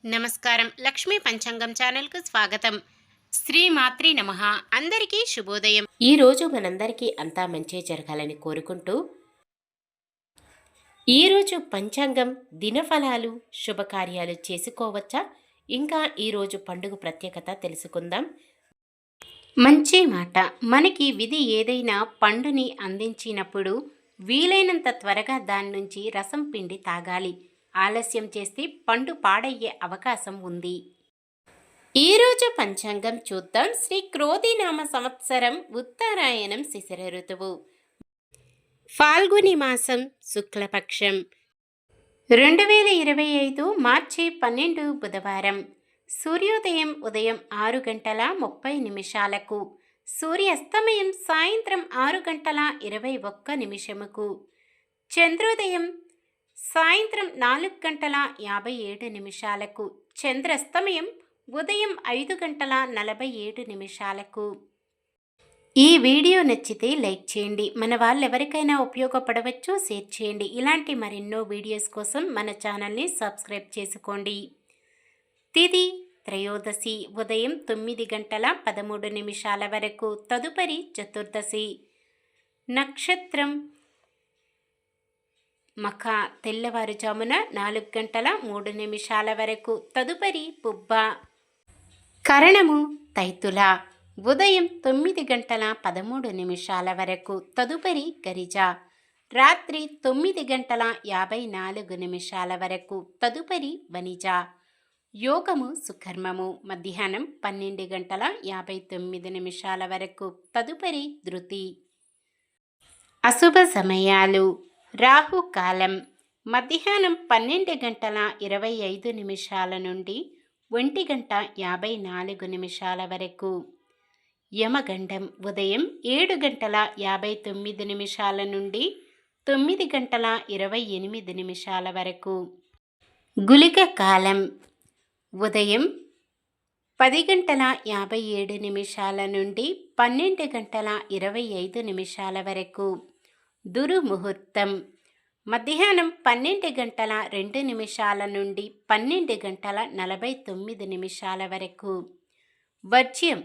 నమస్కారం. లక్ష్మీ పంచాంగం ఛానల్‌కు స్వాగతం. శ్రీమాత్రే నమః. అందరికీ శుభోదయం. ఈ రోజు మనందరికీ అంతా మంచే జరగాలని కోరుకుంటూ ఈరోజు పంచాంగం దినఫలాలు శుభకార్యాలు చేసుకోవచ్చా? ఇంకా ఈరోజు పండుగ ప్రత్యేకత తెలుసుకుందాం. మంచి మాట. మనకి విధి ఏదైనా పండుని అందించినప్పుడు వీలైనంత త్వరగా దాని నుంచి రసం పిండి తాగాలి. ఆలస్యం చేస్తే పండు పాడయ్యే అవకాశం ఉంది. ఈరోజు పంచాంగం చూద్దాం. శ్రీ క్రోధినామ సంవత్సరం ఉత్తరాయణం శిశిర ఋతువు, ఫాల్గుని మాసం శుక్లపక్షం, 2025 మార్చి 12 బుధవారం. సూర్యోదయం ఉదయం 6:30 సూర్యాస్తమయం సాయంత్రం 6:21. చంద్రోదయం సాయంత్రం 4:57. చంద్రాస్తమయం ఉదయం 5:47. ఈ వీడియో నచ్చితే లైక్ చేయండి. మన వాళ్ళెవరికైనా ఉపయోగపడవచ్చు, షేర్ చేయండి. ఇలాంటి మరెన్నో వీడియోస్ కోసం మన ఛానల్ని సబ్స్క్రైబ్ చేసుకోండి. తిథి త్రయోదశి ఉదయం 9:13 వరకు. తదుపరి చతుర్దశి. నక్షత్రం మఖ తెల్లవారుజామున 4:03 వరకు. తదుపరి పుబ్బ. కరణము తైతుల ఉదయం 9:13 వరకు. తదుపరి గరిజ రాత్రి 9:54 వరకు. తదుపరి వనిజ. యోగము సుకర్మము మధ్యాహ్నం 12:59 వరకు. తదుపరి ధృతి. అశుభ సమయాలు. రాహుకాలం మధ్యాహ్నం 12:25 నుండి 1:54 వరకు. యమగండం ఉదయం 7:59 నుండి 9:28 వరకు. గుళిక కాలం ఉదయం 10:57 నుండి 12:25 వరకు. దుర్ముహూర్తం మధ్యాహ్నం 12:02 నుండి 12:49 వరకు. వర్జ్యం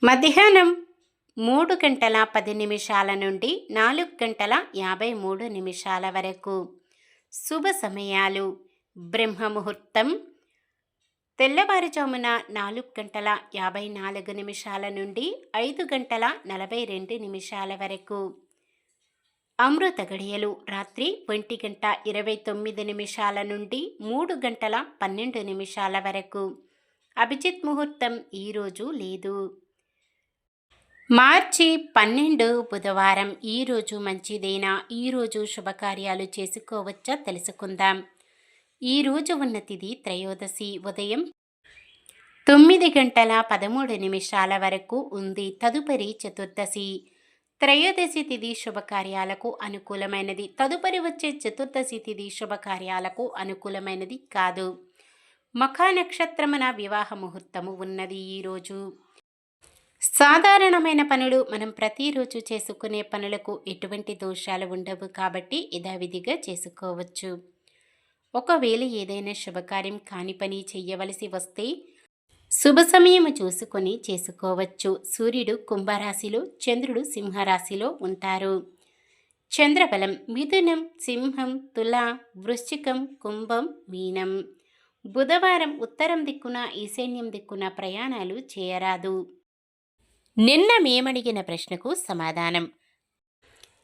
మధ్యాహ్నం 3:10 నుండి 4:53 వరకు. శుభ సమయాలు. బ్రహ్మముహూర్తం తెల్లవారుజామున 4:54 నుండి 5:42 వరకు. అమృత గడియలు రాత్రి 1:29 నుండి 3:12 వరకు. అభిజిత్ ముహూర్తం ఈరోజు లేదు. మార్చి 12 బుధవారం. ఈరోజు మంచిదేనా? ఈరోజు శుభకార్యాలు చేసుకోవచ్చా తెలుసుకుందాం. ఈరోజు ఉన్న తిథి త్రయోదశి ఉదయం 9:13 వరకు ఉంది. తదుపరి చతుర్దశి. త్రయోదశి తిథి శుభకార్యాలకు అనుకూలమైనది. తదుపరి వచ్చే చతుర్దశి తిథి శుభకార్యాలకు అనుకూలమైనది కాదు. మఖా నక్షత్రమున వివాహ ముహూర్తము ఉన్నది. ఈరోజు సాధారణమైన పనులు మనం ప్రతిరోజు చేసుకునే పనులకు ఎటువంటి దోషాలు ఉండవు కాబట్టి యథావిధిగా చేసుకోవచ్చు. ఒకవేళ ఏదైనా శుభకార్యం కాని పని చెయ్యవలసి వస్తే శుభ సమయం చూసుకొని చేసుకోవచ్చు. సూర్యుడు కుంభరాశిలో, చంద్రుడు సింహరాశిలో ఉంటారు. చంద్రబలం మిథునం, సింహం, తుల, వృశ్చికం, కుంభం, మీనం. బుధవారం ఉత్తరం దిక్కున, ఈశాన్యం దిక్కున ప్రయాణాలు చేయరాదు. నిన్న మేమడిగిన ప్రశ్నకు సమాధానం.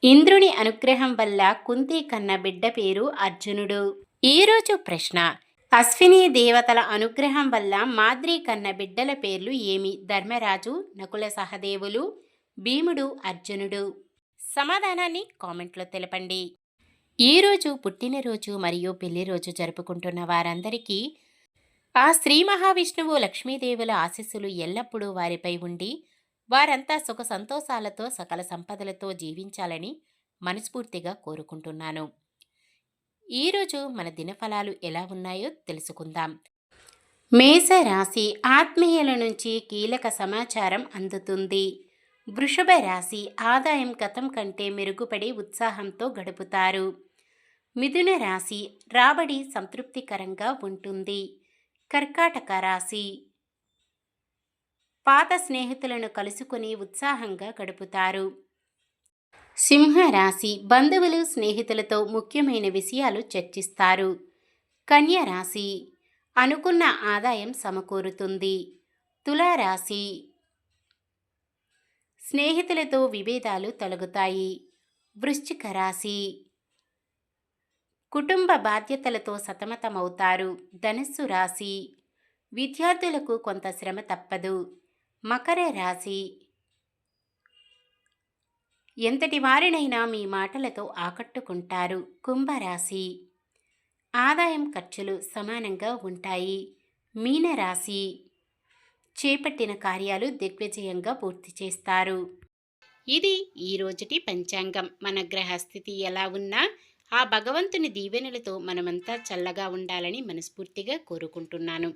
ఇంద్రుని అనుగ్రహం వల్ల కుంతి కన్న బిడ్డ పేరు అర్జునుడు. ఈరోజు ప్రశ్న. అశ్విని దేవతల అనుగ్రహం వల్ల మాద్రి కన్న బిడ్డల పేర్లు ఏమి? ధర్మరాజు, నకుల సహదేవులు, భీముడు, అర్జునుడు. సమాధానాన్ని కామెంట్లో తెలపండి. ఈరోజు పుట్టినరోజు మరియు పెళ్లిరోజు జరుపుకుంటున్న వారందరికీ ఆ శ్రీ మహావిష్ణువు లక్ష్మీదేవుల ఆశీస్సులు ఎల్లప్పుడూ వారిపై ఉండి వారంతా సుఖ సంతోషాలతో సకల సంపదలతో జీవించాలని మనస్ఫూర్తిగా కోరుకుంటున్నాను. ఈరోజు మన దినఫలాలు ఎలా ఉన్నాయో తెలుసుకుందాం. మేషరాశి ఆత్మీయుల నుంచి కీలక సమాచారం అందుతుంది. వృషభ రాశి ఆదాయం గతం కంటే మెరుగుపడి ఉత్సాహంతో గడుపుతారు. మిథున రాశి రాబడి సంతృప్తికరంగా ఉంటుంది. కర్కాటక రాశి పాత స్నేహితులను కలుసుకుని ఉత్సాహంగా గడుపుతారు. సింహరాశి బంధువులు స్నేహితులతో ముఖ్యమైన విషయాలు చర్చిస్తారు. కన్య రాశి అనుకున్న ఆదాయం సమకూరుతుంది. తులారాశి స్నేహితులతో విభేదాలు తొలగుతాయి. వృశ్చిక రాశి కుటుంబ బాధ్యతలతో సతమతమవుతారు. ధనుస్సు రాశి విద్యార్థులకు కొంత శ్రమ తప్పదు. మకర రాశి ఎంతటి వారినైనా మీ మాటలతో ఆకట్టుకుంటారు. కుంభరాశి ఆదాయం ఖర్చులు సమానంగా ఉంటాయి. మీనరాశి చేపట్టిన కార్యాలు దిగ్విజయంగా పూర్తి చేస్తారు. ఇది ఈ రోజుటి పంచాంగం. మన గ్రహస్థితి ఎలా ఉన్నా ఆ భగవంతుని దీవెనలతో మనమంతా చల్లగా ఉండాలని మనస్ఫూర్తిగా కోరుకుంటున్నాను.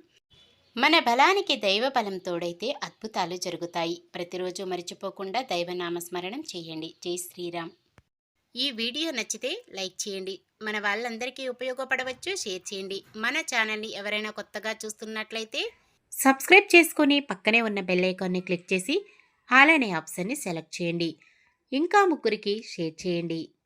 మన బలానికి దైవ బలం తోడైతే అద్భుతాలు జరుగుతాయి. ప్రతిరోజు మర్చిపోకుండా దైవనామస్మరణం చేయండి. జై శ్రీరామ్. ఈ వీడియో నచ్చితే లైక్ చేయండి. మన వాళ్ళందరికీ ఉపయోగపడవచ్చు. షేర్ చేయండి. మన ఛానల్ని ఎవరైనా కొత్తగా చూస్తున్నట్లయితే సబ్స్క్రైబ్ చేసుకొని పక్కనే ఉన్న బెల్ ఐకాన్ని క్లిక్ చేసి ఆల్ అనే ఆప్షన్ని సెలెక్ట్ చేయండి. ఇంకా ముగ్గురికి షేర్ చేయండి.